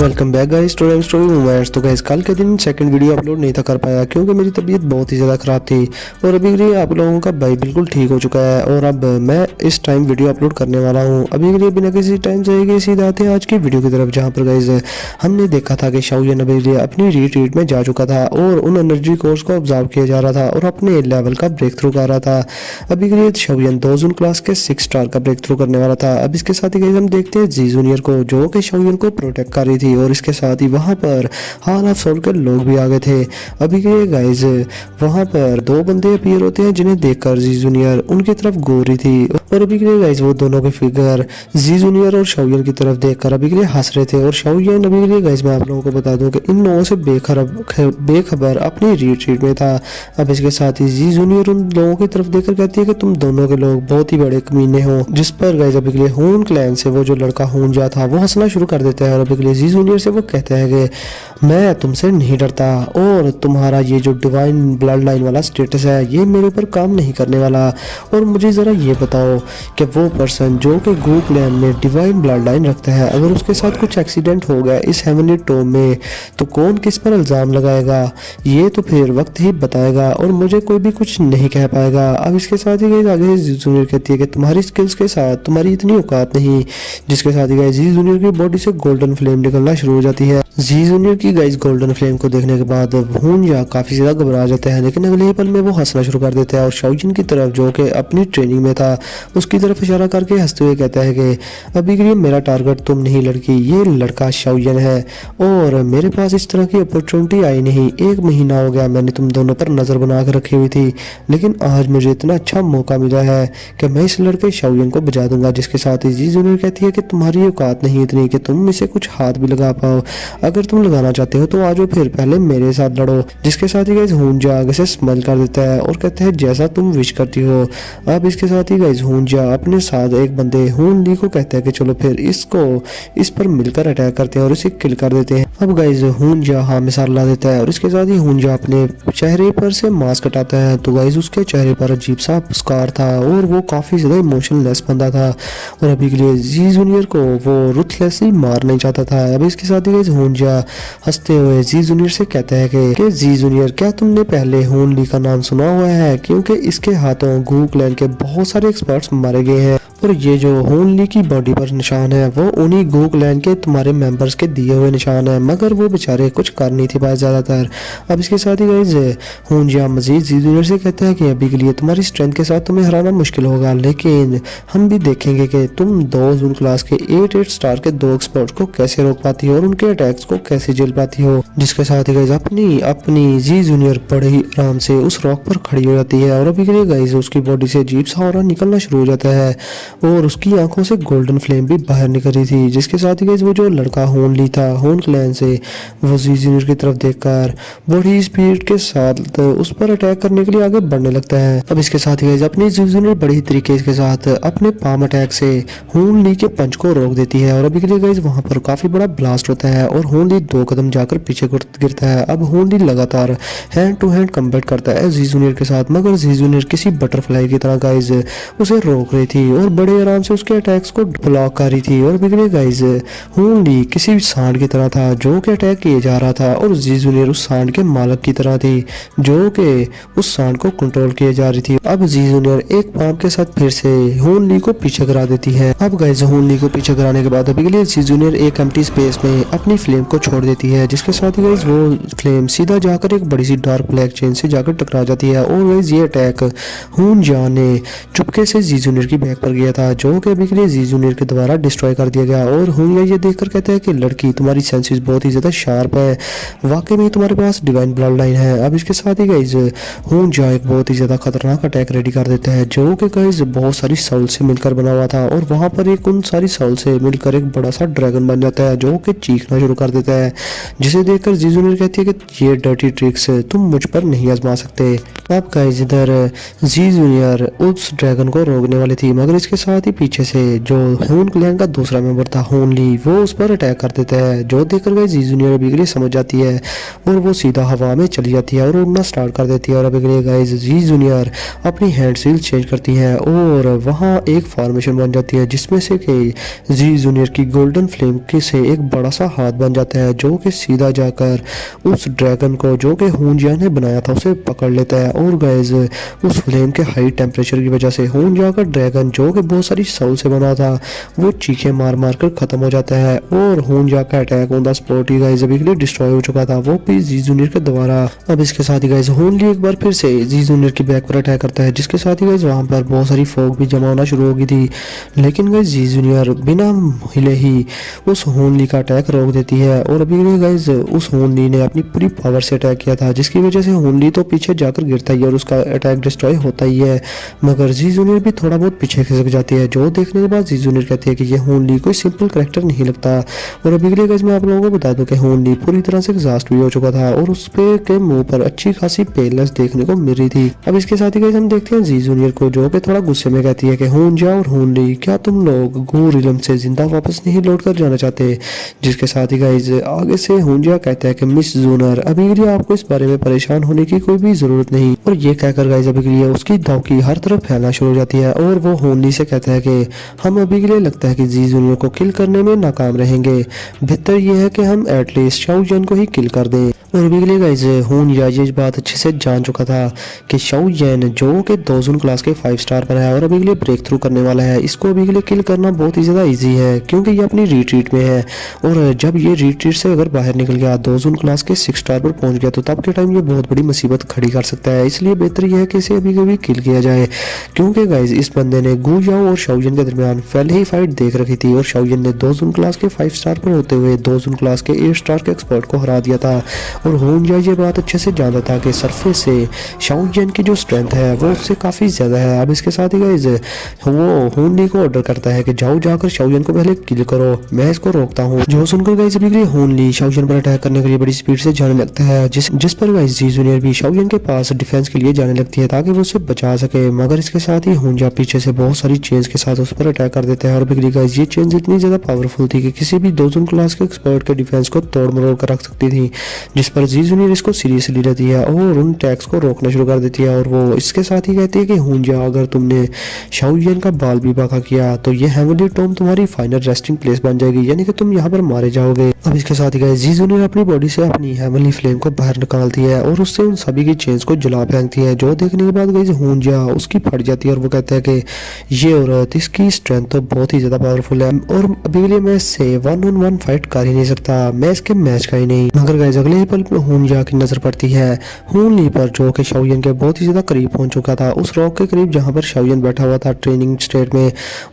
Welcome back guys to Story Movements. तो guys कल के दिन सेकंड वीडियो अपलोड नहीं था कर पाया क्योंकि मेरी तबीयत बहुत ही ज़्यादा ख़राब थी और अभी के लिए आप लोगों का भाई बिल्कुल ठीक हो चुका है और अब मैं इस टाइम वीडियो अपलोड करने वाला हूं। अभी के लिए बिना किसी टाइम जाएगी सीधा आते हैं आज की वीडियो की तरफ, जहां पर गाइस हमने देखा था कि शाओलिन अभी के लिए अपनी रिट्रीट में जा चुका था और उन एनर्जी कोर्स को ऑब्जर्व किया जा रहा था और अपने लेवल का ब्रेक थ्रू कर रहा था। अभी के लिए शाओलिन 2 जून क्लास के 6 स्टार का ब्रेक थ्रू करने वाला था। अब इसके साथ ही गाइस हम देखते हैं जी जूनियर को जो कि शाओलिन को प्रोटेक्ट कर रही थी और इसके साथ ही वहां पर हॉल ऑफ सोल के लोग भी आ गए थे। अभी के गाइस वहां पर 2 बंदे अपीयर होते हैं जिन्हें देखकर जी जूनियर उनकी तरफ घूर रही थी और अभी के लिए गाइस वो दोनों के फिगर जी जूनियर और शाओलिन की तरफ देखकर अभी के लिए हंस रहे थे और शाओलिन अभी के लिए गाइस मैं आप लोगों को बता दूं कि इन लोगों से बेखबर अपनी रिट्रीट में था। अब इसके साथ ही जी जूनियर उन लोगों की तरफ देखकर कहती है कि तुम दोनों के लोग बहुत ही बड़े कमीने हो, जिस पर गाइस अभी के लिए हून क्लैन से वो जो लड़का हून जा था वो हंसना शुरू कर देता है और अभी के लिए जी जूनियर से वो कहते हैं कि मैं तुमसे नहीं डरता और तुम्हारा ये जो डिवाइन ब्लड लाइन वाला स्टेटस है ये मेरे ऊपर काम नहीं करने वाला। और मुझे ज़रा ये बताओ कि वो पर्सन जो कि गू क्लैन में डिवाइन ब्लड लाइन रखता है अगर उसके साथ कुछ एक्सीडेंट हो गया इस हेवनली टोम में तो कौन किस पर इल्ज़ाम लगाएगा, ये तो फिर वक्त ही बताएगा और मुझे कोई भी कुछ नहीं कह पाएगा। अब इसके साथ ही आगे जी जूनियर कहती है कि तुम्हारी स्किल्स के साथ तुम्हारी इतनी औकात नहीं, जिसके साथ ही जी जूनियर की बॉडी से गोल्डन फ्लेम निकलना शुरू हो जाती है। जी जूनियर की गाइस गोल्डन फ्लेम को देखने के बाद भूंजा काफी ज्यादा घबरा जाता है, लेकिन अगले पल में वो हंसना शुरू कर देता है और शाओलिन की तरफ जो कि अपनी ट्रेनिंग में था उसकी तरफ इशारा करके हंसते हुए कहता है कि अभी के लिए मेरा टारगेट तुम नहीं लड़की, ये लड़का शाओलिन है और मेरे पास इस तरह की अपॉर्चुनिटी आई नहीं। 1 महीना हो गया मैंने तुम दोनों पर नजर बना कर रखी हुई थी, लेकिन आज मुझे इतना अच्छा मौका मिला है कि मैं इस लड़के शाओलिन को बजा दूंगा। जिसके साथ ही जी जूनियर कहती है कि तुम्हारी औकात नहीं इतनी कि तुम इसे कुछ हाथ भी लगा पाओ, अगर तुम लगाना चाहते हो तो आ जाओ फिर पहले मेरे साथ लड़ो। जिसके साथ ही गाइस हूंजा आगे से स्माइल कर देता है और कहता है जैसा तुम विश करती हो। अब इसके साथ ही गाइस हूंजा अपने साथ एक बंदे हून ली को कहता है कि चलो फिर इस पर मिलकर अटैक करते हैं और इसे किल कर देते हैं। अब गाइस हूंजा हाँ मिसाल ला देता है और इसके साथ ही हूंजा अपने चेहरे पर से मास्क हटाता है तो गाइस उसके चेहरे पर अजीब सा स्कार था और वो काफी ज्यादा इमोशनलेस बंदा था और अभी के लिए जी जूनियर को वो रुथलेसली मार नहीं चाहता था। अब इसके साथ ही गाइस हूंजा हंसते हुए जी जूनियर से कहता है कि जी जूनियर क्या तुमने पहले हून ली का नाम सुना हुआ है, क्योंकि इसके हाथों गू क्लैन के बहुत सारे एक्सपर्ट्स मारे गए हैं और ये जो हून ली की बॉडी पर निशान है वो उन्हीं गू क्लैन के तुम्हारे मेंबर्स के दिए हुए निशान है, मगर वो बेचारे कुछ कर नहीं थे पाए ज्यादातर। अब इसके साथ ही गाइस हूंजा मजीद जी जूनियर से कहता है कि अभी के लिए तुम्हारी स्ट्रेंथ के साथ तुम्हें हराना मुश्किल होगा, लेकिन हम भी देखेंगे कि तुम 2 जून क्लास के 8 स्टार के 2 एक्सपर्ट्स को कैसे रोक पाती हो और उनके अटैक्स को कैसे झेल पाती हो। जिसके साथ ही गाइस अपनी जी जूनियर बड़े ही आराम से उस रॉक पर खड़ी हो जाती है और अभी के लिए गाइस उसकी बॉडी से अजीब सा ऑरा निकलना शुरू हो जाता है और उसकी आंखों से गोल्डन फ्लेम भी बाहर निकल रही थी। जिसके साथ ही गाइस वो जो लड़का हून ली था हून क्लैन से वो जी जूनियर की तरफ देखकर बड़ी स्पीड के साथ उस पर अटैक करने के लिए आगे बढ़ने लगता है। अब इसके साथ ही गाइस अपनी जी जूनियर बड़ी तरीके के साथ अपने पाम अटैक से हून ली के पंच को रोक देती है और अभी के लिए गाइस वहां पर काफी बड़ा ब्लास्ट होता है और हून ली 2 कदम जाकर पीछे गिरता है। अब हून ली लगातार हैंड टू हैंड कम्बैट करता है जी जूनियर के साथ, मगर जी जूनियर किसी बटरफ्लाई की तरह गाइस उसे रोक रही थी और बड़े आराम से उसके अटैक्स को ब्लॉक कर रही थी। और बिगड़े गाइस हून ली किसी सांड की तरह था जो कि अटैक किए जा रहा था और जी जूनियर उस सांड के मालक की तरह थी जो कि उस सांड को कंट्रोल किए जा रही थी। अब जी जूनियर एक पाम के साथ फिर से हून ली को पीछे करा देती है। अब गाइस हून ली को पीछे कराने के बाद अभी के लिए जी जूनियर एक एम्प्टी स्पेस में अपनी फ्लेम को छोड़ देती है, जिसके साथ ही गाइस वो फ्लेम सीधा जाकर एक बड़ी सी डार्क ब्लैक चेन से जाकर टकरा जाती है और गाइस ये अटैक हूंजा ने चुपके से जी जूनियर की बैक पर गया था जो कि अभी के लिए जी जूनियर के द्वारा डिस्ट्रॉय कर दिया गया। और हूंजा ये देखकर कहता है कि लड़की तुम्हारी सेंसेस बहुत ही ज्यादा शार्प है, वाकई में तुम्हारे पास डिवाइन ब्लड लाइन है। अब इसके साथ ही गाइस हूंजा एक बहुत ही ज्यादा खतरनाक अटैक रेडी कर देता है जो कि गाइस बहुत सारी सोल से मिलकर बना हुआ था और वहां पर एक उन सारी सोल से मिलकर एक बड़ा सा ड्रैगन बन जाता है जो कि चीखना शुरू कर देता है, जिसे देखकर जी जूनियर कहती है कि ये डर्टी ट्रिक्स तुम मुझ पर नहीं आजमा सकते। अब गाइस इधर जी जूनियर उस ड्रैगन को रोकने वाली थी, मगर इसके साथ ही पीछे से जो हून क्लैन का दूसरा मेंबर था हून ली वो उस पर अटैक कर देता है, जो देखकर गाइस जी जूनियर अभी के लिए समझ जाती है और वो सीधा हवा में चली जाती है और उड़ना स्टार्ट कर देती है। और अभी के लिए गाइस जी जूनियर अपनी हैंड सील चेंज करती है और वहाँ एक फॉर्मेशन बन जाती है जिसमें से कि जी जूनियर की गोल्डन फ्लेम के से एक बड़ा सा हाथ बन जाता है जो कि सीधा जाकर उस ड्रैगन को जो कि हुंजिया ने बनाया था उसे पकड़ लेता है। और गाइस उस फ्लेम के हाई टेम्परेचर की वजह से हुंजिया का ड्रैगन जो कि बहुत सारी सोल से बना था वो चीखें मार मार कर खत्म हो जाता है। और हुंजिया का attack on the spot he guys अभी के लिए डिस्ट्रॉय हो चुका था, वो भी जी जूनियर के द्वारा। अब इसके साथ ही गाइस हुनली एक बार फिर से जी जूनियर की बैक पर अटैक करता है, जिसके साथ ही गाइस वहां पर बहुत सारी फॉग भी जमा होना शुरू हो गई थी। लेकिन गाइस जी जूनियर बिना हिले ही उस हुनली का अटैक रोक देती है। और अभी गाइस उस हुनली ने अपनी पूरी पावर से अटैक किया था, जिसकी वजह से हुनली तो पीछे जाकर गिरता ही है और उसका अटैक डिस्ट्रॉय होता ही है। मगर जी जूनियर भी थोड़ा बहुत पीछे खिसक जाती है, जो देखने के बाद जी जूनियर कहती है कि ये हुनली कोई सिंपल कैरेक्टर नहीं लगता। और अभी गाइस मैं आप लोगों को बता दूं कि हुनली पूरी तरह से एग्जॉस्ट भी हो चुका था और उस पे के मुंह पर अच्छी खासी पेलनेस देखने को मिल रही थी। अब इसके साथ ही गाइस हम देखते हैं जी जूनियर को जो कि थोड़ा गुस्से में कहती है कि हुंजिया और हुनली, क्या तुम लोग गूर इल्म से जिंदा वापस नहीं लौट कर जाना चाहते? जिसके साथ ही गाइस आगे से हुंजिया कहता है कि मिस जूनर, अभी के लिए आपको इस बारे में परेशान होने की कोई भी जरूरत नहीं। और ये कहकर गाइस अभी के लिए उसकी धावकी हर तरफ फैलना शुरू हो जाती है और वो हुनली से कहता है कि हम अभी के लिए लगता है कि जी जूनियर को किल करने में नाकाम रहेंगे, बेहतर ये है कि हम एटलीस्ट शाओ जैन को ही किल कर दें। और अभी के लिए गाइस हुनजिया ये बात अच्छे से जान चुका था कि शाओ जैन जो कि दोजुन क्लास के 5 स्टार पर है और अभी के लिए ब्रेक थ्रू करने वाला है, इसको अभी के लिए किल करना बहुत ही ज़्यादा इजी है क्योंकि ये अपनी रिट्रीट में है। और जब ये रिट्रीट से अगर बाहर निकल गया, दोजुन क्लास के 6 स्टार पर पहुंच गया, तो तब के टाइम ये बहुत बड़ी मुसीबत खड़ी कर सकता है। इसलिए बेहतर यह है कि इसे अभी कभी किल किया जाए, क्योंकि गाइस इस बंदे ने गू याओ और शाओ जैन के दरमियान पहले ही फाइट देख रखी थी और शाओ जैन ने दोजुन क्लास के 5 स्टार पर होते हुए दोजुन क्लास के 8 स्टार के एक्सपर्ट को हरा दिया था। और हुनजिया ये बात अच्छे से जानता था कि सरफेस से शाओ जैन की जो स्ट्रेंथ है वो उससे काफ़ी ज़्यादा है। अब इसके साथ ही गाइस वो हुनली को ऑर्डर करता है कि जाओ जाकर शाओ जैन को पहले किल करो, मैं इसको रोकता हूँ। जो सुनकर गाइस अभी के हुनली शाओ जैन पर अटैक करने के लिए बड़ी स्पीड से जाने लगता है, जिस पर गाइस जी जूनियर भी शाओ जैन के पास डिफेंस के लिए जाने लगती है ताकि वो उसे बचा सके। मगर इसके साथ ही हुनजिया पीछे से बहुत सारी चेंज के साथ उस पर अटैक कर देते हैं और अभी गाइस ये चेंज इतनी ज़्यादा पावरफुल थी कि किसी भी दोजुन क्लास के एक्सपर्ट के डिफेंस को तोड़ मरोड़ कर रख सकती थी, जिस पर जी जूनियर इसको सीरियसली लेती है और उन टैक्स को रोकना शुरू कर देती है। और वो इसके साथ ही कहती है कि हुनजिया, अगर तुमने शाओ जैन का बाल भी बाका किया तो ये हेवनली टॉम तुम्हारी फाइनल रेस्टिंग प्लेस बन जाएगी, यानी कि तुम यहाँ पर मारे जाओगे। अब इसके साथ ही गाइस जी जूनियर अपनी बॉडी से अपनी हेवनली फ्लेम को बाहर निकालती है और उससे उन सभी की चेंज को जला फेंकती है, जो देखने के बाद गाइस हुनजिया उसकी फट जाती है और वो कहता है कि ये औरत, इसकी स्ट्रेंथ तो बहुत ही ज्यादा पावरफुल है और अभी के लिए मैं इससे 1-on-1 फाइट कर ही नहीं सकता, मैं इसके मैच का ही नहीं। मगर गाइस अगले ही पल में हुनजिया की नजर पड़ती है हुनली पर, जो कि शाओ जैन के बहुत ही ज्यादा करीब पहुंच चुका था, उस रॉक के करीब जहां पर शाओ जैन बैठा हुआ था ट्रेनिंग स्टेट में।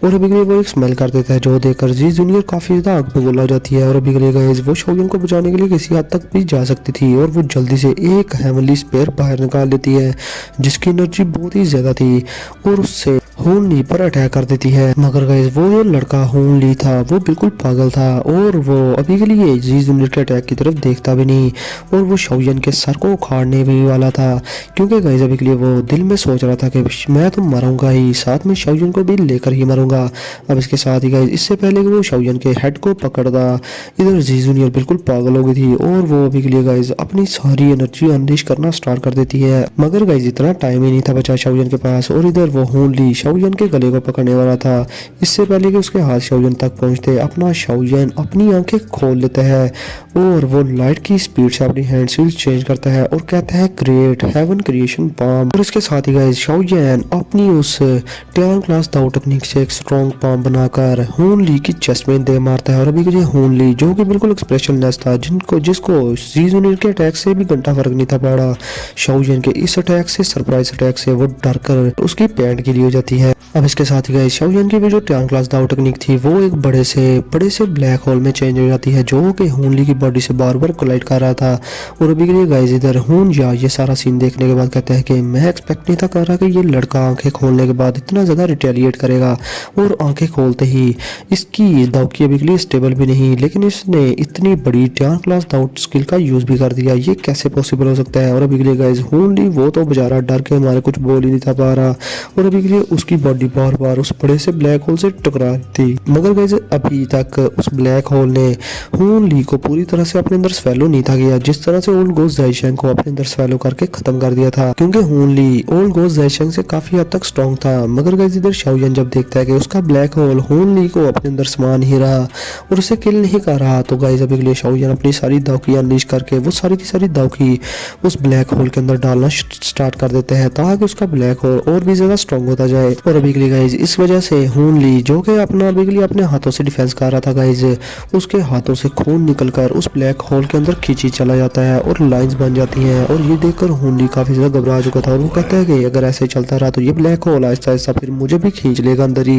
और अभी के लिए वो एक स्मेल कर देता है, जो देखकर जी जूनियर काफी ज्यादा आग बबूला हो जाती है। और अभी के लिए गाइस वो शाओ जैन को बचाने के लिए किसी हद तक भी जा सकती थी और वो जल्दी से एक हेवनली स्पेयर बाहर निकाल देती है जिसकी एनर्जी बहुत ही ज्यादा थी और उससे हुनली पर अटैक कर देती है। मगर गाइस वो जो लड़का हुनली था वो बिल्कुल पागल था और वो अभी के लिए जी जूनियर के अटैक की तरफ देखता भी नहीं और वो शाओ जैन के सर को उखाड़ने भी वाला था, क्योंकि गाइस अभी के लिए वो दिल में सोच रहा था कि मैं तो मरूंगा ही, साथ में शाओ जैन को भी लेकर ही मरूंगा। अब इसके साथ ही गाइस इससे पहले कि वो शाओ जैन के हेड को पकड़ता, इधर जी जूनियर बिल्कुल पागल हो गई थी और वो अभी के लिए गाइस अपनी सारी एनर्जी अनलीश करना स्टार्ट कर देती है। मगर गाइस इतना टाइम ही नहीं था बचा शाओ जैन के पास और इधर वो हुनली शाओ जैन के गले को पकड़ने वाला था। इससे पहले कि उसके हाथ शाओ जैन तक पहुंचते, अपना शाओ जैन अपनी आंखें खोल लेता है और वो लाइट की स्पीड से अपनी हैंड स्विच चेंज करता है और कहता है क्रिएट हेवन क्रिएशन पाम। और इसके साथ ही गाइस शाओ जैन अपनी उस टियान क्लास दाओ टेक्निक से एक स्ट्रॉन्ग पाम बनाकर हुनली की चेस्ट में दे मारता है। और अभी के लिए हुनली, जो कि बिल्कुल एक्सप्रेशनलेस था, जिसको जी जूनियर के अटैक से भी घंटा फर्क नहीं था पड़ा, शाओ जैन के इस अटैक से, सरप्राइज अटैक से वो डर कर उसकी पैंट गिरी हो जाती है। अब इसके साथ ही गाइस शाओ जैन की भी जो टियान क्लास दाओ टेक्निक थी वो एक बड़े से ब्लैक होल में चेंज हो जाती है, जो कि हुनली की बॉडी से बार बार कोलाइड कर रहा था। और अभी के लिए गाइस इधर हुनजिया ये सारा सीन देखने के बाद कहता है कि मैं एक्सपेक्ट नहीं था कर रहा कि ये लड़का आंखें खोलने के बाद इतना ज्यादा रिटेलिएट करेगा, और आंखें खोलते ही इसकी दाउकी अभी के लिए स्टेबल भी नहीं, लेकिन इसने इतनी बड़ी टियान क्लास दाउ स्किल का यूज भी कर दिया, ये कैसे पॉसिबल हो सकता है। और अभी के लिए गाइस हुनली वो तो बेचारा डर के हमारे कुछ बोल ही नहीं था पा रहा और अभी के लिए उसकी बॉडी बार बार उस बड़े से ब्लैक होल से टकरा रही थी। मगर गाइस अभी तक उस ब्लैक होल ने हुन ली को पूरी तरह से अपने अंदर स्वेलो नहीं था किया, जिस तरह से ओल्ड गोस्ट ज़ाइशेंग को अपने अंदर स्वेलो करके खत्म कर दिया था, क्योंकि हुन ली ओल्ड गोस्ट ज़ाइशेंग से काफी हद तक स्ट्रॉन्ग था। मगर गाइस इधर शाओयन जब देखता है कि उसका ब्लैक होल हुन ली को अपने अंदर समा नहीं रहा और उसे किल नहीं कर रहा, तो गाइस अभी के लिए शाओयन अपनी सारी दावकी अनलीश करके वो सारी की सारी दावकी उस ब्लैक होल के अंदर डालना स्टार्ट कर देते हैं, ताकि उसका ब्लैक होल और भी ज्यादा स्ट्रॉन्ग होता जाए। और अभी के लिए गाइस इस वजह से हुन ली, जो कि अपना अभी के लिए अपने हाथों से डिफेंस कर रहा था गाइस, उसके हाथों से खून निकलकर उस ब्लैक होल के अंदर खींची चला जाता है और लाइंस बन जाती हैं। और ये देखकर हुन ली काफी ज्यादा घबरा चुका था और वो कहता है कि अगर ऐसे चलता रहा तो ये ब्लैक होल आहिस्ता आहिस्ता फिर मुझे भी खींच लेगा अंदर ही,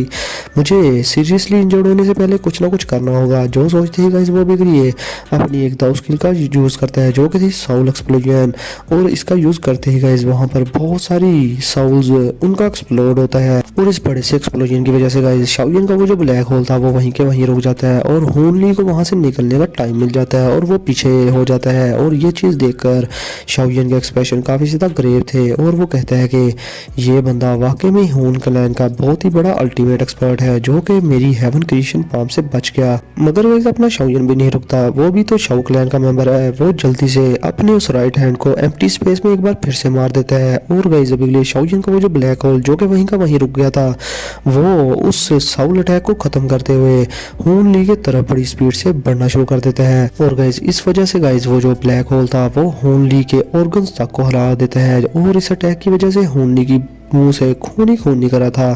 मुझे सीरियसली इंजर्ड होने से पहले कुछ ना कुछ करना होगा। जो सोचते ही गाइस वो भी करिए अपनी एक दाव स्किल का यूज करता है, जो कि थी साउल एक्सप्लोजन। और इसका यूज करते ही गाइस वहां पर बहुत सारी साउल्स उनका एक्सप्लोड होता है और इस बड़े से एक्सप्लोजन की वजह से गाइस शाओयन का वो जो ब्लैक होल था वो वहीं के वहीं रुक जाता है और हुन ली को वहां से निकलने का टाइम मिल जाता है और वो पीछे हो जाता है। और ये चीज देखकर शाओयन के एक्सप्रेशन काफी ज्यादा ग्रेव थे और वो कहता है कि ये बंदा वाकई में हुन क्लैन का बहुत ही बड़ा अल्टीमेट एक्सपर्ट है, जो कि मेरी हेवन क्रिएशन पाम से बच गया। मगर वैसे अपना शाओयन भी नहीं रुकता, वो भी तो शाओ क्लैन का मेंबर है। वो जल्दी से अपने उस राइट हैंड को एम्प्टी स्पेस में एक बार फिर से मार देता है और गाइस अभी के लिए शाओयन का वो जो ब्लैक होल जो कि वहीं का वहीं रुक गया था, वो उस साउल अटैक को खत्म करते हुए हुन ली की तरफ बड़ी स्पीड से बढ़ना शुरू कर देता है। और गाइस इस वजह से गाइस वो जो ब्लैक होल था वो हुन ली के ऑर्गन्स तक को हिला देता है और इस अटैक की वजह से हुन ली की मुंह से खून ही खून निकला था।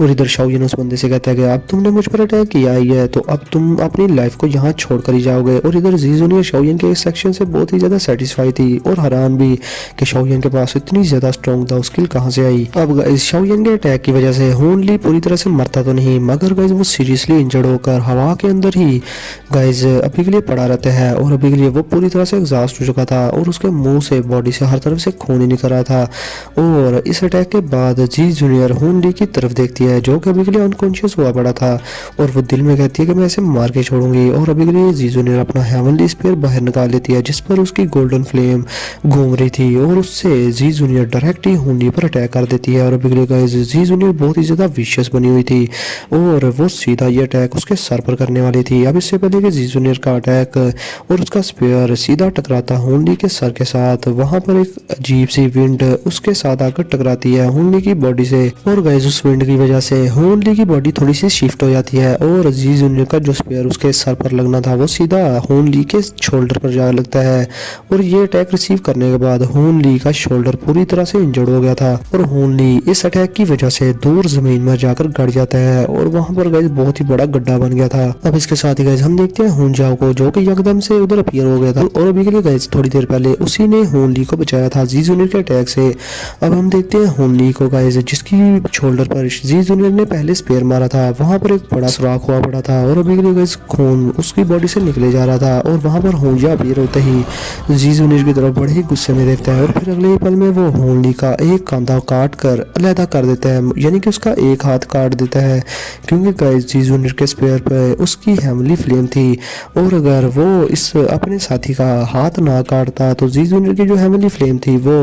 और इधर शाओयन उस बंदे से कहता है कि अब तुमने मुझ पर अटैक किया ही है तो अब तुम अपनी लाइफ को यहाँ छोड़कर ही जाओगे। और इधर जी जूनियर शाओयन के इस सेक्शन से बहुत ही ज्यादा सेटिस्फाई थी और हैरान भी कि शाओयन के पास इतनी ज्यादा स्ट्रॉन्ग था स्किल कहाँ से आई। अब इस शाओयन के अटैक की वजह से हुन ली पूरी तरह से मरता तो नहीं, मगर गाइस वो सीरियसली इंजर्ड होकर हवा के अंदर ही गाइस अभी के लिए पड़ा रहता है और अभी के लिए वो पूरी तरह से एग्जॉस्ट हो चुका था और उसके मुंह से बॉडी से हर तरफ से खून ही निकल रहा था। और इस अटैक के बाद जी जूनियर हुन ली की तरफ देखती है, जो कि अभी के लिए अनकॉन्शियस हुआ पड़ा था और वो दिल में कहती है कि मैं इसे मार के छोड़ूंगी। और अभी के लिए जी जूनियर अपना हेवनली स्पीयर बाहर निकाल लेती है, जिस पर उसकी गोल्डन फ्लेम घूम रही थी और उससे जी जूनियर डायरेक्ट ही हुन ली पर अटैक कर देती है। और अभी के लिए गाइस जी जूनियर बहुत ही ज्यादा विशियस बनी हुई थी और वो सीधा ये अटैक उसके सर पर करने वाली थी। अब इससे पहले कि जी जूनियर का अटैक और उसका स्पीयर सीधा टकराता हुन ली के सर के साथ, वहां पर एक अजीब सी विंड उसके साथ आकर टकराती है हुन ली की बॉडी से। और गाइस उस विंड की वजह से हुन ली की बॉडी थोड़ी सी शिफ्ट हो जाती है और जी जूनियर का जो स्पीयर उसके सर पर लगना था वो सीधा हुन ली के शोल्डर पर जा लगता है। और ये अटैक रिसीव करने के बाद हुन ली का शोल्डर पूरी तरह से इंजर्ड हो गया था और हुन ली इस अटैक की वजह से दूर जमीन में जाकर गड़ जाता है और वहां पर गाइस बहुत ही बड़ा गड्ढा बन गया था। अब इसके साथ ही गाइस हम देखते हैं हुन जाओ को, जो कि एकदम से उधर अपीयर हो गया था और अभी के लिए गाइस थोड़ी देर पहले उसी ने हुन ली को बचाया था जी जूनियर के अटैक से। अब हम देखते हैं हुन ली को गाइस, जिसकी शोल्डर पर जी जूनियर ने पहले स्पेयर मारा था, वहां पर एक बड़ा सुराख हुआ पड़ा था और अभी के लिए गाइस खून उसकी बॉडी से निकले जा रहा था। और वहां पर हुंजा अपीयर होते ही जी जूनियर की तरफ बड़े ही गुस्से में देखता है और फिर अगले ही पल में वो हुन ली का एक कंधा काट कर अलहदा कर देता है, यानी कि उसका एक हाथ काट देता है, क्योंकि गाइस जी जूनियर के स्पेयर पर उसकी हेवनली फ्लेम थी और अगर वो इस अपने साथी का हाथ ना काटता तो जी जूनियर की जो हेवनली फ्लेम थी वो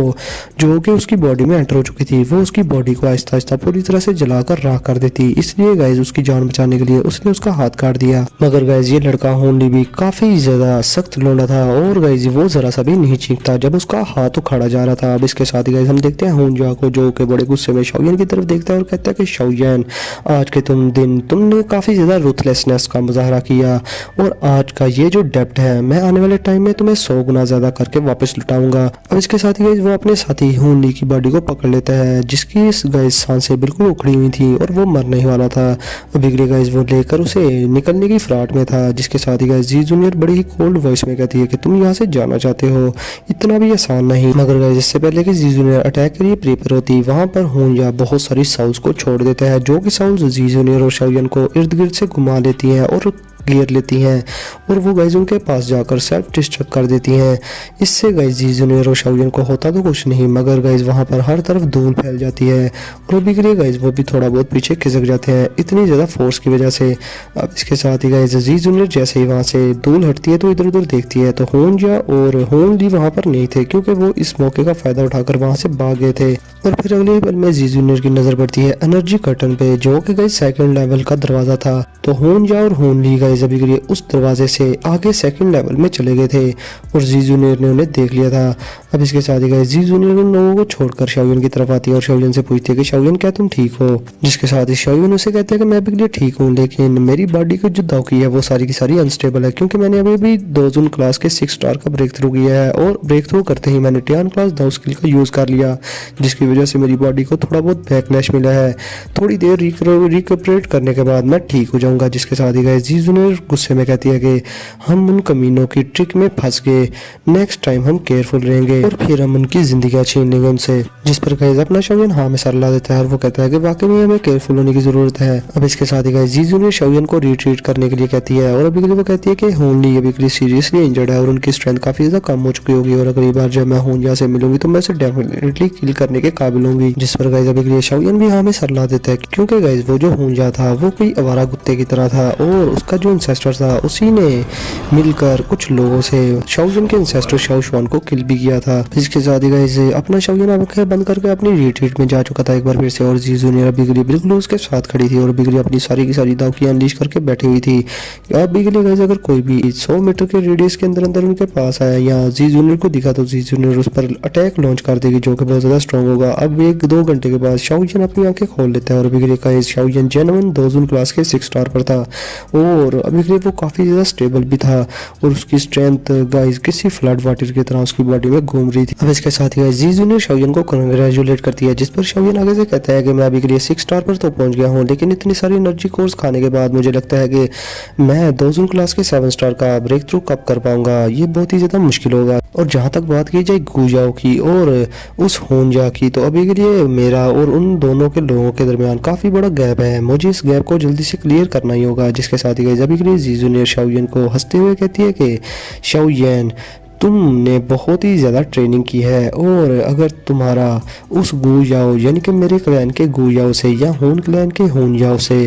जो कि उसकी बॉडी में एंटर हो चुकी थी, वो उसकी बॉडी को आहिस्ता आहिस्ता पूरी तरह से जलाकर राख कर देती। इसलिए गाइस उसकी जान बचाने के लिए उसने उसका हाथ काट दिया। मगर गाइस ये लड़का हुन ली भी काफी ज्यादा सख्त लौंडा था और गाइस वो जरा सा भी नहीं चीखता जब उसका हाथ उखाड़ा जा रहा था। अब इसके साथ ही गाइस हम देखते हैं हुंजा को, जो कि बड़े गुस्से में शाओयन की तरफ देखता है और कहता है कि शाओयन आज के तुमने काफी ज्यादा रूथलेसनेस का मुजाहरा किया और आज का ये जो डेब्ट है मैं आने वाले टाइम में तुम्हें 100 गुना ज्यादा करके वापस लौटाऊंगा। अब इसके साथ ही गाइस वो अपने साथी हुन ली की बॉडी को पकड़ लेता है, जिसकी गाइस सांसें बिल्कुल उखड़ी हुई थी और वो मरने ही वाला था। अभी गाइस वो लेकर उसे निकलने की फिराट में था, जिसके साथ ही गाइस जी जूनियर बड़ी ही कोल्ड वॉइस में कहती है कि तुम यहाँ से जाना चाहते हो, इतना भी आसान नहीं। मगर गाइस इससे पहले कि जी जूनियर अटैक के लिए प्रिपेयर होती, वहां पर हुंजा बहुत सारी साउल्स को छोड़ देता है, जो कि साउल्स जी जूनियर और शाओयन को इर्द गिर्द से घुमा लेती है और घेर लेती हैं और वो गाइज उनके पास जाकर सेल्फ डिस्ट्रक्ट कर देती हैं। इससे गाइज जी जूनियर और शाओलिन को होता तो कुछ नहीं, मगर गाइज वहाँ पर हर तरफ धूल फैल जाती है और अभी के लिए गाइज वो भी थोड़ा बहुत पीछे खिसक जाते हैं इतनी ज़्यादा फोर्स की वजह से। अब इसके साथ ही गाइज जी जूनियर जैसे ही वहाँ से धूल हटती है तो इधर उधर देखती है तो होनजा और होनली वहाँ पर नहीं थे, क्योंकि वो इस मौके का फायदा उठाकर वहाँ से भाग गए थे। और फिर अगले पल में जी जूनियर की नजर पड़ती है एनर्जी कर्टन पे, जो कि गाइज सेकंड लेवल का दरवाजा था। तो होनजा और होनली गाइज अभी के लिए उस दरवाजे से आगे सेकंड लेवल में चले गए थे और जी जूनियर ने उन्हें देख लिया था। अब इसके साथ ही गाइज जी जूनियर उन लोगों को छोड़कर शाओलिन की तरफ आती है और शाओलिन से पूछती है कि शाओलिन क्या तुम ठीक हो? जिसके साथ ही शाओलिन उसे कहते हैं कि मैं अभी के लिए ठीक हूँ, लेकिन मेरी बॉडी को जो दाव है वो सारी की सारी अनस्टेबल है, क्योंकि मैंने अभी भी 2 जून क्लास के 6 स्टार का ब्रेक थ्रू किया है और ब्रेक थ्रू करते ही मैंने टियान क्लास दाव स्किल का यूज कर लिया, जिसकी वजह से मेरी बॉडी को थोड़ा बहुत बैकलैश मिला है। थोड़ी देर रिकवरेट करने के बाद मैं ठीक हो जाऊंगा। जिसके साथ ही गाइस जी जूनियर गुस्से में कहती है कि हम उन कमीनों की ट्रिक में फंस गए, नेक्स्ट टाइम हम केयरफुल रहेंगे और फिर हम उनकी जिंदगी छीन लेंगे उनसे। जिस पर गाइस अपना शाओलिन हाँ में सर ला देता है और वो कहता है कि वाकई में हमें केयरफुल होने की जरूरत है। अब इसके साथ ही गाइस जी जूनियर शाओलिन को रिट्रीट करने के लिए कहती है और अभी के लिए वो कहती है कि होनली अभी के लिए सीरियसली इंजर्ड है और उनकी स्ट्रेंथ काफी ज्यादा कम हो चुकी होगी और अगली बार जब मैं होनजा से मिलूंगी तो मैं उसे डेफिनेटली किल करने के काबिल होंगी। जिस पर गाइस अभी के लिए शाओलिन भी हाँ में सर ला देता है, क्योंकि गाइस वो जो होनजा था वो कोई आवारा कुत्ते की तरह था और उसका जो इंसेस्टर था उसी ने मिलकर कुछ लोगों से शाओलिन के इंसेस्टर शाओ शुआन को किल भी किया था। इसके साथ ही गाइस अपना शाओलिन आंखें बंद करके अपनी रिट्रीट में जा चुका था एक बार फिर से और जी जूनियर अभी के लिए बिल्कुल उसके साथ खड़ी थी और अभी के लिए अपनी सारी की सारी दावकियां अनलीश करके बैठी हुई थी। अभी के लिए गाइस अगर कोई भी 100 मीटर के रेडियस के अंदर अंदर उनके पास आया या जी जूनियर को दिखा तो जी जूनियर उस पर अटैक लॉन्च कर देगी, जो कि बहुत ज्यादा स्ट्रॉन्ग होगा। अब 1-2 घंटे के बाद शाओलिन अपनी आंखें खोल लेता है और अभी के लिए गाइस शाओलिन जेन्युइन 2 जून क्लास के 6 स्टार पर था और अभी के लिए वो काफी ज्यादा स्टेबल भी था और उसकी स्ट्रेंथ गाइस किसी फ्लड वाटर की तरह उसकी बॉडी में घूम रही थी। अब इसके साथ ही गाइस जी जूनियर शाओलिन को कांग्रेचुलेट करती है, जिस पर शाओलिन आगे से कहता है कि मैं अभी के लिए 6 स्टार पर तो पहुंच गया हूँ, लेकिन इतनी सारी एनर्जी कोर्स खाने के बाद मुझे लगता है कि मैं 2 जून क्लास के 7 स्टार का ब्रेक थ्रू कब कर पाऊंगा, ये बहुत ही ज्यादा मुश्किल होगा। और जहाँ तक बात की जाए गुजाओ की और उस होनजा की, तो अभी के लिए मेरा और उन दोनों के लोगों के दरमियान काफी बड़ा गैप है, मुझे इस गैप को जल्दी से क्लियर करना ही होगा। जिसके साथ ही गाइस अभी के लिए जी जूनियर शाओलिन को हंसते हुए कहती है कि शाओलिन तुमने बहुत ही ज़्यादा ट्रेनिंग की है और अगर तुम्हारा उस गुजाओ यानी कि मेरे क्लैन के गुजाओ से या होन क्लैन के होनजाओ से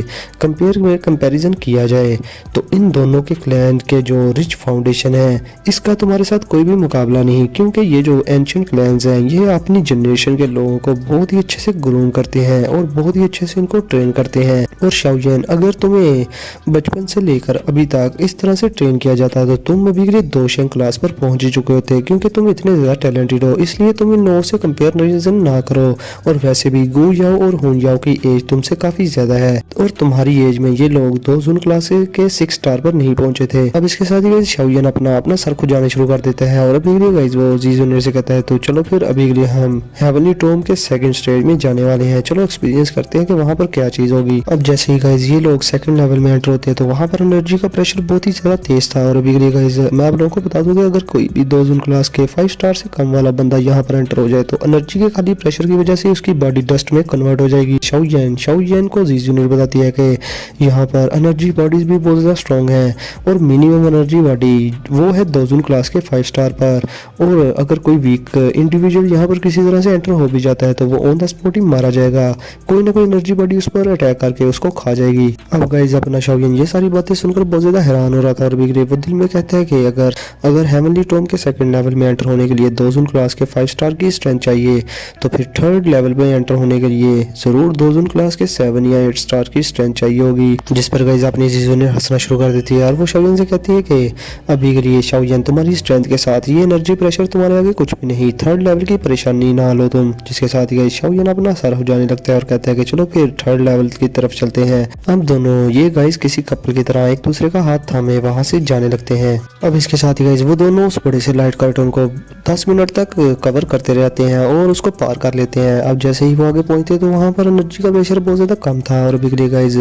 कंपैरिजन किया जाए तो इन दोनों के क्लैन के जो रिच फाउंडेशन है इसका तुम्हारे साथ कोई भी मुकाबला नहीं, क्योंकि ये जो एंशिएंट क्लैन्स हैं ये अपनी जनरेशन के लोगों को बहुत ही अच्छे से ग्रूम करते हैं और बहुत ही अच्छे से इनको ट्रेन करते हैं। और शाओलिन अगर तुम्हें बचपन से लेकर अभी तक इस तरह से ट्रेन किया जाता तो तुम अभी के लिए 2 क्लास पर पहुंच चुके होते, क्योंकि तुम इतने ज्यादा टैलेंटेड हो, इसलिए तुम इन लोगों से कंपेरिजन ना करो। और वैसे भी गुजाओ और होनजाओ की एज तुमसे काफी ज्यादा है और तुम्हारी एज में ये लोग 2 जून क्लास के 6 स्टार पर नहीं पहुंचे थे। अब इसके साथ ही शाओलिन अपना सर खुजाने शुरू कर देता है और अभी के लिए गाइस वो जी जूनियर से कहता है तो चलो फिर अभी के लिए हम हेवनली टोम के 2nd स्टेज में जाने वाले हैं, चलो एक्सपीरियंस करते हैं कि वहाँ पर क्या चीज होगी। अब जैसे ही गाइस ये लोग 2nd लेवल में एंटर होते हैं तो वहाँ पर एनर्जी का प्रेशर बहुत ही ज्यादा तेज था और अभी के लिए गाइस मैं आप लोगों को बता दूं कि अगर कोई भी 2 जून क्लास के 5 स्टार से कम वाला बंदा यहाँ पर एंटर हो जाए तो एनर्जी के खाली प्रेशर की वजह से उसकी बॉडी डस्ट में कन्वर्ट हो जाएगी। शाओलिन को जी जूनियर बताती है कि यहाँ पर एनर्जी बॉडीज भी बहुत ज्यादा स्ट्रॉन्ग है और मिनिमम एनर्जी बॉडी वो है 2 जून क्लास के 5 स्टार पर, और अगर कोई वीक इंडिविजुअल यहाँ पर किसी तरह से एंटर हो भी जाता है तो वो ऑन द स्पॉट ही मारा जाएगा, कोई ना कोई एनर्जी बॉडी उस पर अटैक करके उसको खा जाएगी। अब गाइस अपना शाओलिन ये सारी बातें सुनकर बहुत ज्यादा हैरान हो रहा था और वो दिल में कहता है कि अगर हेवनली टोम के 2nd लेवल में एंटर होने के लिए 2 जून क्लास के 5 स्टार की स्ट्रेंथ चाहिए तो फिर 3rd लेवल में एंटर होने के लिए जरूर 2 जून क्लास के 7 या 8 स्टार की स्ट्रेंथ चाहिए होगी। जिस पर गाइस अपनी जी जूनियर हंसना शुरू कर देती है और वो शाओलिन से कहती है कि अभी के लिए शाओलिन तुम्हारी स्ट्रेंथ के साथ ये एनर्जी प्रेशर तुम्हारे आगे कुछ भी नहीं, 3rd लेवल की परेशानी ना लो तुम। जिसके साथ ही गाइस शाओलिन अपना सर हो जाने लगता है और कहता है कि चलो फिर 3rd लेवल की तरफ चलते हैं। अब दोनों ये गाइस किसी कपल की तरह एक दूसरे का हाथ थामे वहां से जाने लगते हैं। अब इसके साथ ही गाइस वो दोनों उस थोड़े से लाइट कर्टन को 10 मिनट तक कवर करते रहते हैं और उसको पार कर लेते हैं। अब जैसे ही वो आगे पहुंचते तो वहाँ पर एनर्जी का प्रेशर बहुत ज़्यादा कम था और अभी के लिए गाइज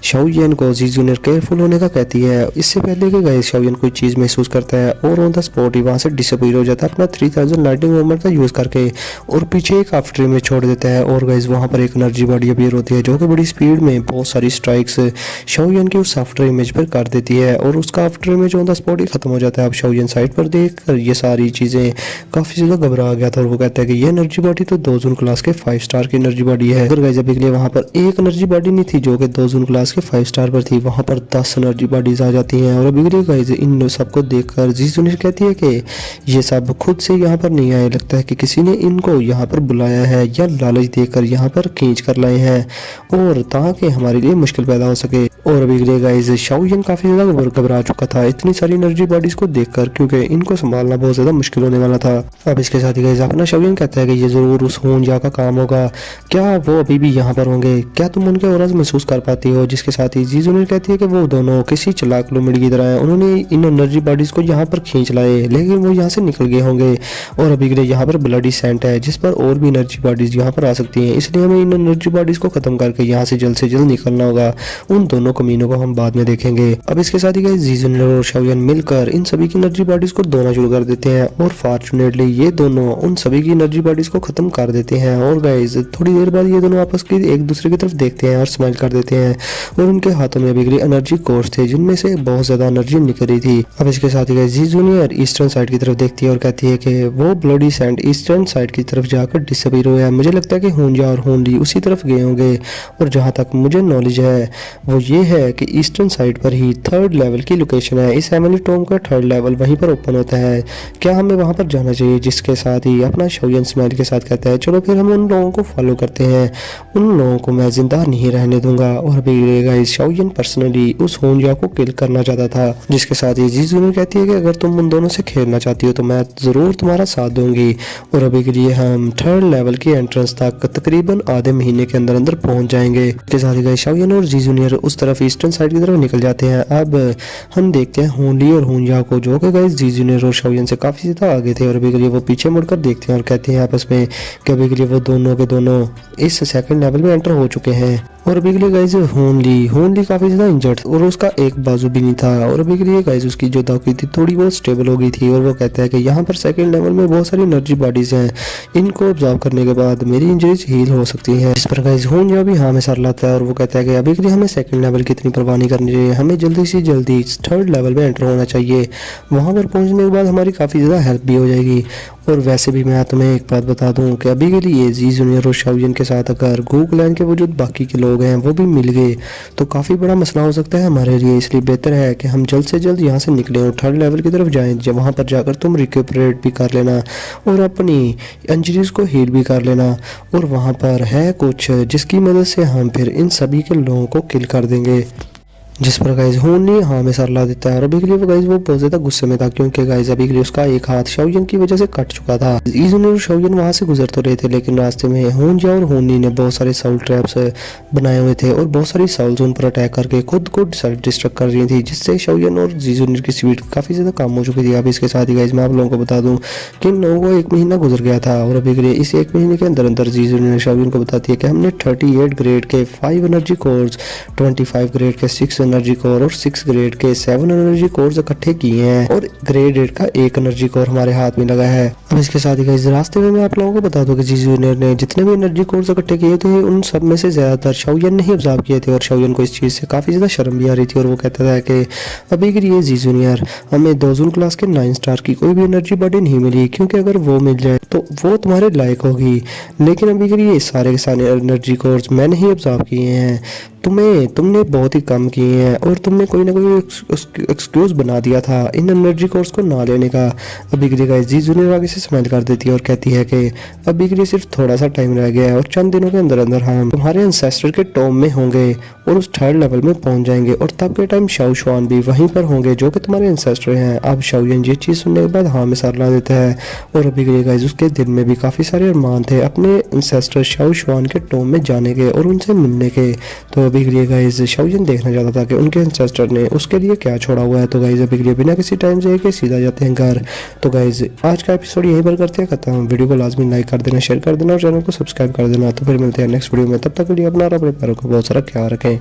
शाओयन को जी जूनियर केयरफुल होने का कहती है। इससे पहले कि गाइज शाओयन कोई चीज़ महसूस करता है और ऑन द स्पॉट ही वहाँ से डिसअपीयर हो जाता है अपना 3000 लाइटिंग मोमेंट का यूज़ करके और पीछे एक आफ्टर में छोड़ देता है। और गाइज वहाँ पर एक एनर्जी बॉडी अपीयर होती है जो कि बड़ी स्पीड में बहुत सारी स्ट्राइक्स शाओयन की उस आफ्टर इमेज पर कर देती है और उसका after image on the spot ही खत्म हो जाता है। अब शाओयन साइड पर देख कर ये सारी चीज़ें काफ़ी ज़्यादा घबरा गया था और वो कहता है कि ये एनर्जी बॉडी तो 2 जून क्लास के 5 स्टार की एनर्जी बॉडी है। अगर गाइज अभी के लिए वहाँ पर एक एनर्जी बॉडी नहीं थी जो कि 2 जून क्लास के 5 स्टार पर थी, वहाँ पर 10 एनर्जी बॉडीज आ जाती हैं। और अभी के लिए गाइज इन सबको देखकर जी जूनियर कहती है कि ये सब खुद से यहाँ पर नहीं आए, लगता है कि किसी ने इनको यहाँ पर बुलाया है या लालच देकर यहाँ पर खींच कर लाए हैं और ताकि हमारे लिए मुश्किल पैदा हो सके। और अभी के लिए गाइज शाओयन काफ़ी ज़्यादा घबरा चुका था इतनी सारी एनर्जी बॉडीज को देखकर, क्योंकि इनको संभालना बहुत ज़्यादा मुश्किल होने वाला था। अब इसके साथ ही गाइज अपना शाओयन कहता है कि ये ज़रूर उस होनजा का काम होगा, क्या वो अभी भी यहाँ पर होंगे, क्या तुम उनके औरज महसूस कर पाती हो। जिसके साथ ही जी जूनियर कहती है कि वो दोनों किसी चालाक लुमड़ी की तरह हैं, उन्होंने इन एनर्जी बॉडीज को यहाँ पर खींच लाए लेकिन वो यहाँ से निकल गए होंगे। और अभी के लिए यहाँ पर ब्लडी सेंट है जिस पर और भी एनर्जी बॉडीज यहाँ पर आ सकती हैं, इसलिए हमें इन एनर्जी बॉडीज को खत्म करके यहाँ से जल्द निकलना होगा। उन दोनों कमीनों को हम बाद में देखेंगे। अब इसके साथ ही जी जूनियर और शाओयन मिलकर इन सभी की एनर्जी बॉडीज को धोना शुरू कर देते हैं और फॉर्चुनेटली ये दोनों उन सभी की एनर्जी बॉडीज को खत्म कर देते हैं। और गाइज थोड़ी देर बाद ये दोनों आपस की एक दूसरे की तरफ देखते हैं और स्माइल कर देते हैं और उनके हाथों में अभी एनर्जी कोर्स थे जिनमें से बहुत ज्यादा एनर्जी निकल रही थी। अब इसके साथ ही जी जूनियर ईस्टर्न साइड की तरफ देखती है और कहती है कि वो ब्लडी सैंड ईस्टर्न साइड की तरफ जाकर डिसअपीयर हुआ है। मुझे लगता है कि होनजा और होनली उसी तरफ गए होंगे और जहाँ तक मुझे नॉलेज है वो ये है कि ईस्टर्न साइड पर ही 3rd लेवल की लोकेशन है। इस एमिली टॉम का 3rd लेवल वहीं पर ओपन होता है, क्या हमें वहाँ पर जाना चाहिए। जिसके साथ ही अपना शाओयन स्माइल के साथ कहता है चलो फिर हम उन लोगों को फॉलो करते हैं, उन लोगों को मैं जिंदा नहीं रहने दूंगा। और अभी गाइस शाओयन पर्सनली उस होनजा को किल करना चाहता था। जिसके साथ ही जी जूनियर कहती है कि अगर तुम उन दोनों से खेलना चाहती हो तो मैं जरूर तुम्हारा साथ दूंगी। और अभी के लिए हम 3rd लेवल की एंट्रेंस तक तकरीबन आधे महीने के अंदर अंदर पहुंच जाएंगे। इसके साथ ही गाइस शाओयन और जी जूनियर उस तरफ ईस्टर्न साइड की तरफ निकल जाते हैं। अब हम देखते हैं होनली और होनजा को जो कि गाइस जी जूनियर और शाओयन से काफी ज्यादा आगे थे। और अभी के लिए वो पीछे मुड़कर देखते हैं और कहते हैं आपस में कि अभी के लिए वो दोनों के दोनों इस 2nd लेवल में एंटर हो चुके हैं। और अभी के लिए गाइस होनली काफी ज्यादा इंजर्ड और उसका एक बाजू भी नहीं था। और अभी के लिए गाइस उसकी जो दांत थी थोड़ी बहुत स्टेबल हो गई थी और वो कहता है कि यहाँ पर 2nd लेवल में बहुत सारी एनर्जी बॉडीज हैं, इनको ऑब्जर्व करने के बाद मेरी इंजरीज हील हो सकती हैं। इस पर गाइस होनजा भी हाँ में सर लाता है और वो कहता है कि अभी के लिए हमें 2nd लेवल की इतनी परवाह नहीं करनी चाहिए, हमें जल्दी से जल्दी 3rd लेवल में एंटर होना चाहिए। वहाँ पर पहुँचने के बाद हमारी काफ़ी ज़्यादा हेल्प भी हो जाएगी। और वैसे भी मैं तुम्हें एक बात बता दूं कि अभी के लिए जी जूनियर और शाओयन के साथ अगर गूगलैंड के वजूद बाकी के लोग हैं वो भी मिल गए तो काफ़ी बड़ा मसला हो सकता है हमारे लिए। इसलिए बेहतर है कि हम जल्द से जल्द यहाँ से निकलें और 3rd लेवल की तरफ जाएं, जब वहाँ पर जाकर तुम रिकवरेट भी कर लेना और अपनी इंजरीज को हील भी कर लेना। और वहाँ पर है कुछ जिसकी मदद से हम फिर इन सभी के लोगों को किल कर देंगे। जिस पर गाइज होनली हाँ में सर ला देता है। और अभी के लिए वो गाइज वो बहुत ज्यादा गुस्से में था क्योंकि गाइज अभी के लिए उसका एक हाथ शाओयन की वजह से कट चुका था। जी जूनियर और शाओयन वहां से गुजर तो रहे थे लेकिन रास्ते में होनजा और होनली ने बहुत सारे साउल ट्रैप्स बनाए हुए थे और बहुत सारी साउल्स उन पर अटैक करके खुद को सेल्फ डिस्ट्रक्ट कर रही थी, जिससे शाओयन और जी जूनियर की स्पीड काफी ज्यादा कम हो चुकी थी। अब इसके साथ ही गाइज मैं आप लोगों को बता दूं कि इन लोगों को 1 महीना गुजर गया था और अभी के लिए इस 1 महीने के अंदर अंदर जी जूनियर शाओयन को बताती है कि हमने 38 ग्रेड के 5 एनर्जी कोर्स, 25 ग्रेड के 6 एनर्जी कोर और 6 ग्रेड के 7 एनर्जी कोर्स इकट्ठे किए हैं और ग्रेड 8 का 1 एनर्जी कोर हमारे हाथ में लगा है। अब इसके साथ ही इस रास्ते में मैं आप लोगों को बता दूं कि जी जूनियर ने जितने भी एनर्जी कोर्स इकट्ठे किए थे उन सब में से ज्यादातर शाओयन ने ही ऑब्जर्व किए थे और शाओयन को इस चीज से काफी ज्यादा शर्म भी आ रही थी। और वो कहता था कि अभी के लिए जी जूनियर हमें 2 जून क्लास के 9 स्टार की कोई भी एनर्जी बॉडी नहीं मिली, क्योंकि अगर वो मिल जाए तो वो तुम्हारे लायक होगी, लेकिन अभी के लिए सारे के सारे एनर्जी कोर्स मैंने ही ऑब्जर्व किए हैं, तुमने बहुत ही कम किए हैं और तुमने कोई ना कोई एक्सक्यूज बना दिया था इन एनर्जी कोर्स को ना लेने का। अभी के लिए गाइस जी जूनियर आगे से स्माइल कर देती है और कहती है कि अभी के लिए सिर्फ थोड़ा सा टाइम रह गया है और चंद दिनों के अंदर अंदर हम तुम्हारे एंसेस्टर के टॉम में होंगे और उस 3rd लेवल में पहुंच जाएंगे और तब के टाइम शाओ शुआन भी वहीं पर होंगे जो कि तुम्हारे एंसेस्टर हैं। अब शाओयन ये चीज़ सुनने के बाद हाँ में सर ला देता है और अभी के लिए गाइस उसके दिल में भी काफ़ी सारे अरमान थे अपने एंसेस्टर शाओ शुआन के टॉम में जाने के और उनसे मिलने के। तो अभी के लिए गाइस शाओयन देखना चाहता था कि उनके एंसेस्टर ने उसके लिए क्या छोड़ा हुआ है। तो गाइज अभी के लिए बिना किसी टाइम से के सीधा जाते हैं घर। तो गाइज आज का एपिसोड यहीं पर करते हैं खत्म। वीडियो को लाजमी लाइक कर देना, शेयर कर देना और चैनल को सब्सक्राइब कर देना। तो फिर मिलते हैं नेक्स्ट वीडियो में, तब तक के लिए अपना और अपने पैरों का बहुत सारा ख्याल रखें।